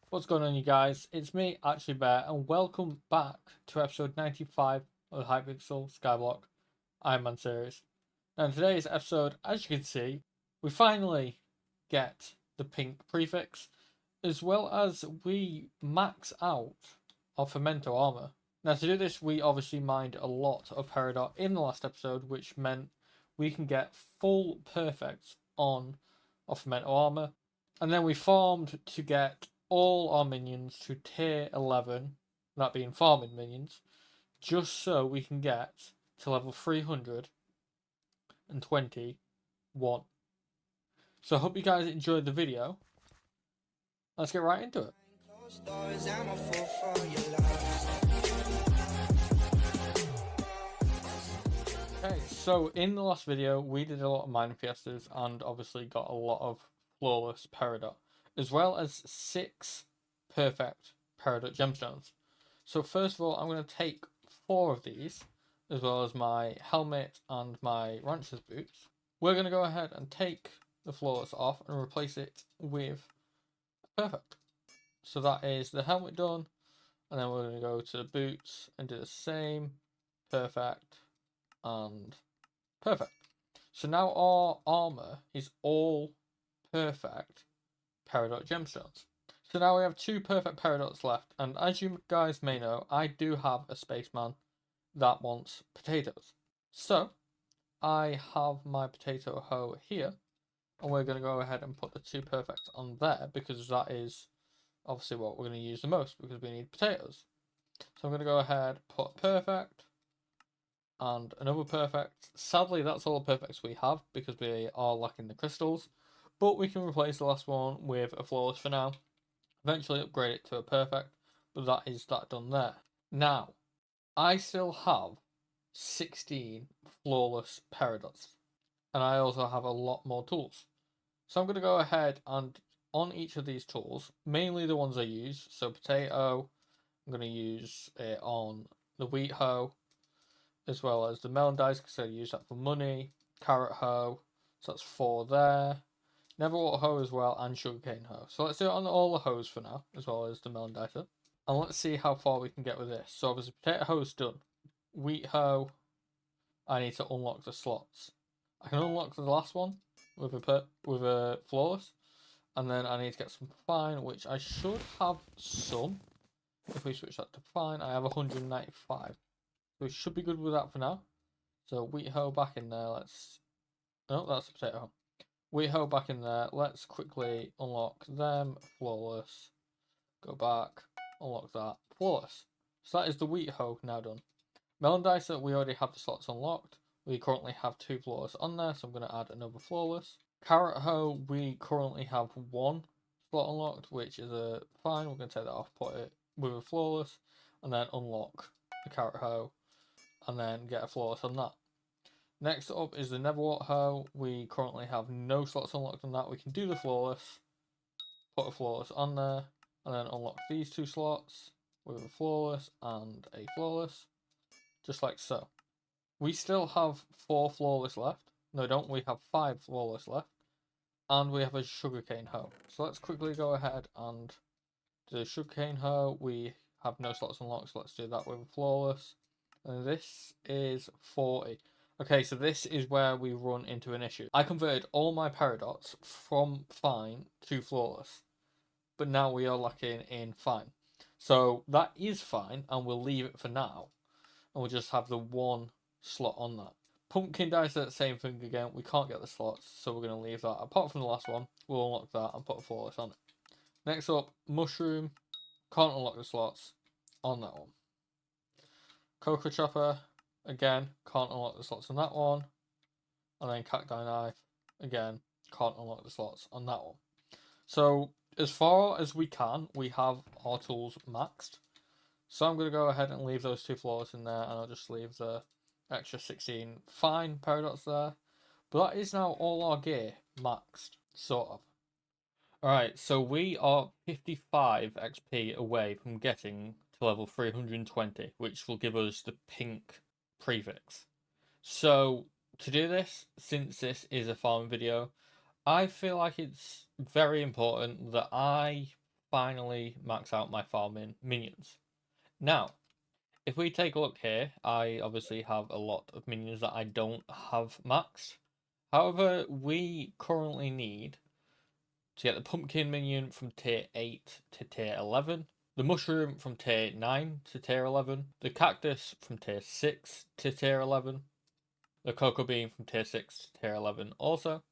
What's going on, you guys? It's me, Actually Bear, and welcome back to episode 95 of the Hypixel Skyblock Ironman series. Now, in today's episode, as you can see, we finally get the pink prefix, as well as we max out our Fermento armor. Now, to do this, we obviously mined a lot of Peridot in the last episode, which meant we can get full perfects on our Fermento armor. And then we farmed to get all our minions to tier 11, that being farming minions, just so we can get to level 321. So I hope you guys enjoyed the video. Let's get right into it. Okay, so in the last video we did a lot of mining fiestas and obviously got a lot of flawless peridot, as well as 6 perfect peridot gemstones. So first of all, I'm going to take 4 of these, as well as my helmet and my rancher's boots. We're going to go ahead and take the flawless off and replace it with perfect. So that is the helmet done, and then we're going to go to the boots and do the same, perfect, and perfect. So now our armor is all perfect peridot gemstones. So now we have 2 perfect peridots left, and as you guys may know, I do have a spaceman that wants potatoes. So I have my potato hoe here, and we're going to go ahead and put the 2 perfects on there, because that is obviously what we're going to use the most, because we need potatoes. So I'm going to go ahead, put perfect, and another perfect. Sadly, that's all the perfects we have, because we are lacking the crystals, but we can replace the last one with a flawless for now. Eventually upgrade it to a perfect, but that is that done there. Now, I still have 16 flawless peridots, and I also have a lot more tools. So I'm going to go ahead and on each of these tools, mainly the ones I use, so potato, I'm going to use it on the wheat hoe, as well as the melon dice, because I use that for money, carrot hoe, so that's 4 there, neverwater hoe as well, and sugarcane hoe. So let's do it on all the hoes for now, as well as the melon dicer. And let's see how far we can get with this. So obviously potato hoe is done. Wheat hoe, I need to unlock the slots. I can unlock the last one with a flawless, and then I need to get some fine, which I should have some. If we switch that to fine, I have 195. So we should be good with that for now. So wheat hoe back in there. No, that's the potato hoe. Wheat hoe back in there. Let's quickly unlock them. Flawless. Go back. Unlock that. Flawless. So that is the wheat hoe now done. Melon dicer, we already have the slots unlocked. We currently have 2 flawless on there, so I'm going to add another flawless. Carrot hoe, we currently have 1 slot unlocked, which is a fine. We're going to take that off, put it with a flawless, and then unlock the carrot hoe, and then get a flawless on that. Next up is the neverwater hoe. We currently have no slots unlocked on that. We can do the flawless, put a flawless on there, and then unlock these 2 slots with a flawless and a flawless, just like so. We still have 4 flawless left. No, don't. We have 5 flawless left, and we have a sugarcane hoe. So let's quickly go ahead and do the sugarcane hoe. We have no slots unlocked, so let's do that with a flawless. And this is 40. Okay, so this is where we run into an issue. I converted all my peridots from fine to flawless, but now we are lacking in fine. So that is fine, and we'll leave it for now, and we'll just have the 1 slot on that. Pumpkin dice are the same thing again. We can't get the slots, so we're going to leave that. Apart from the last one, we'll unlock that and put a flawless on it. Next up, mushroom. Can't unlock the slots on that one. Cocoa chopper, again, can't unlock the slots on that one. And then cacti knife, again, can't unlock the slots on that one. So as far as we can, we have our tools maxed. So I'm going to go ahead and leave those 2 flawless in there, and I'll just leave the extra 16 fine peridots there. But that is now all our gear maxed, sort of. Alright, so we are 55 XP away from getting to level 320, which will give us the pink prefix. So to do this, since this is a farming video, I feel like it's very important that I finally max out my farming minions. Now, if we take a look here, I obviously have a lot of minions that I don't have maxed. However, we currently need to get the pumpkin minion from tier 8 to tier 11, the mushroom from tier 9 to tier 11, the cactus from tier 6 to tier 11, the cocoa bean from tier 6 to tier 11 also,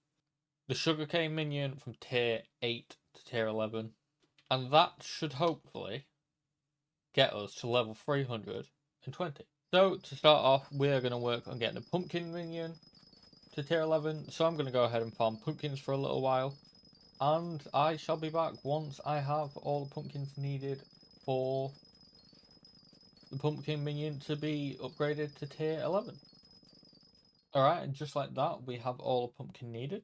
the sugarcane minion from tier 8 to tier 11, and that should hopefully get us to level 320. So to start off, we are going to work on getting the pumpkin minion to tier 11. So I'm going to go ahead and farm pumpkins for a little while, and I shall be back once I have all the pumpkins needed for the pumpkin minion to be upgraded to tier 11. Alright, and just like that, we have all the pumpkin needed.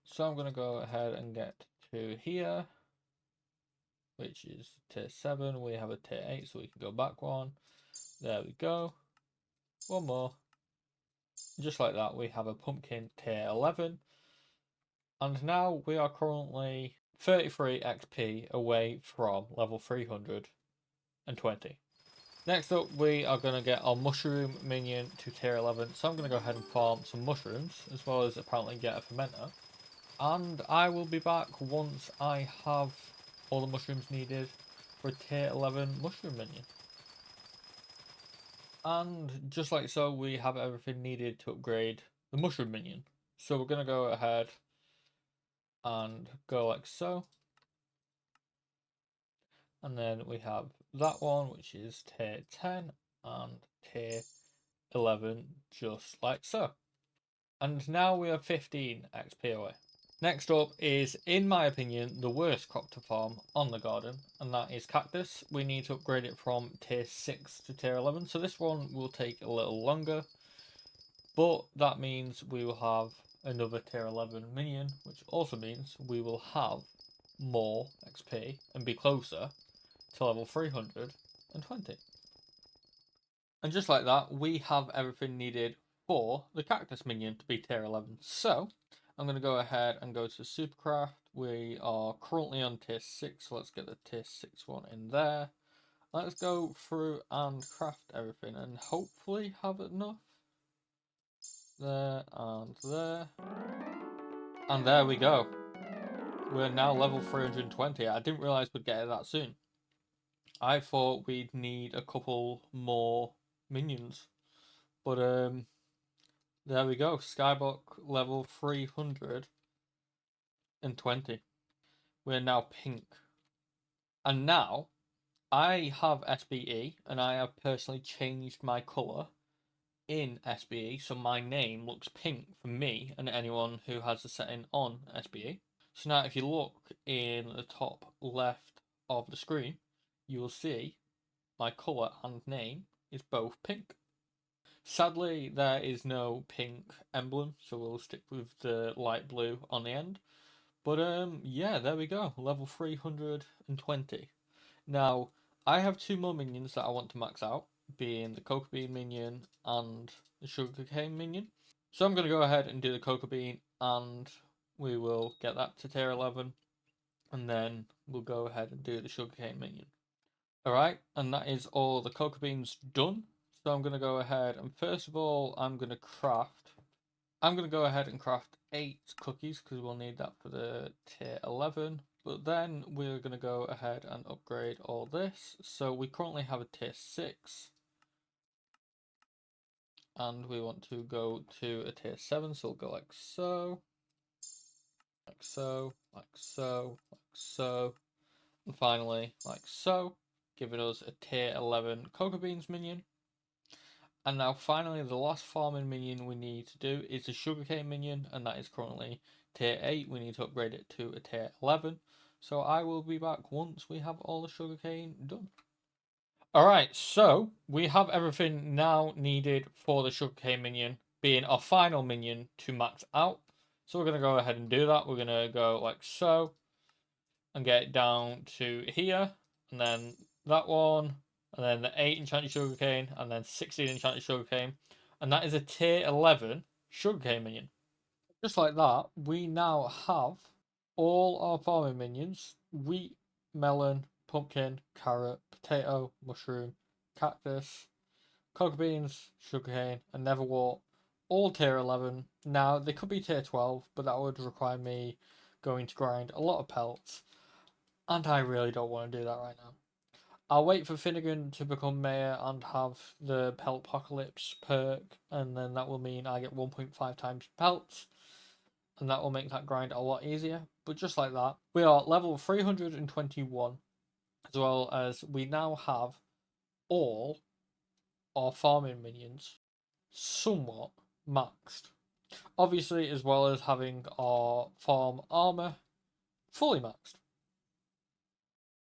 So I'm going to go ahead and get to here, which is tier 7. We have a tier 8, so we can go back one. There we go. One more. Just like that, we have a pumpkin tier 11. And now we are currently 33 XP away from level 320. Next up, we are going to get our mushroom minion to tier 11. So I'm going to go ahead and farm some mushrooms, as well as apparently get a fermenter. And I will be back once I have all the mushrooms needed for a tier 11 mushroom minion. And just like so, we have everything needed to upgrade the mushroom minion. So we're going to go ahead and go like so. And then we have that one, which is tier 10 and tier 11, just like so. And now we are 15 XP away. Next up is, in my opinion, the worst crop to farm on the garden, and that is cactus. We need to upgrade it from tier 6 to tier 11, so this one will take a little longer, but that means we will have another tier 11 minion, which also means we will have more XP and be closer to level 320. And just like that, we have everything needed for the cactus minion to be tier 11. So I'm going to go ahead and go to Supercraft. We are currently on tier 6, so let's get the tier 6 one in there. Let's go through and craft everything and hopefully have enough. There and there. And there we go. We're now level 320. I didn't realise we'd get it that soon. I thought we'd need a couple more minions. But there we go. Skyblock level 320. We're now pink. And now I have SBE, and I have personally changed my colour in SBE, so my name looks pink for me and anyone who has the setting on SBE. So now if you look in the top left of the screen, you will see my colour and name is both pink. Sadly, there is no pink emblem, so we'll stick with the light blue on the end. But yeah, there we go, level 320. Now, I have two more minions that I want to max out, being the cocoa bean minion and the sugarcane minion. So I'm going to go ahead and do the cocoa bean, and we will get that to tier 11, and then we'll go ahead and do the sugarcane minion. Alright, and that is all the cocoa beans done. So I'm going to go ahead and first of all, I'm going to go ahead and craft 8 cookies because we'll need that for the tier 11. But then we're going to go ahead and upgrade all this. So we currently have a tier 6. And we want to go to a tier 7. So we'll go like so. Like so, like so, like so. And finally, like so. Giving us a tier 11 cocoa beans minion. And now finally, the last farming minion we need to do is the sugarcane minion, and that is currently tier 8. We need to upgrade it to a tier 11. So I will be back once we have all the sugarcane done. Alright, so we have everything now needed for the sugarcane minion, being our final minion to max out. So we're going to go ahead and do that. We're going to go like so, and get it down to here, and then that one, and then the 8 enchanted sugarcane, and then 16 enchanted sugarcane, and that is a tier 11 sugarcane minion. Just like that, we now have all our farming minions. We melon, pumpkin, carrot, potato, mushroom, cactus, cocoa beans, sugarcane, and neverwort. All tier 11. Now, they could be tier 12, but that would require me going to grind a lot of pelts, and I really don't want to do that right now. I'll wait for Finnegan to become mayor and have the Pelt Apocalypse perk, and then that will mean I get 1.5 times pelts, and that will make that grind a lot easier. But just like that, we are level 321, as well as we now have all our farming minions somewhat maxed. Obviously, as well as having our farm armor fully maxed.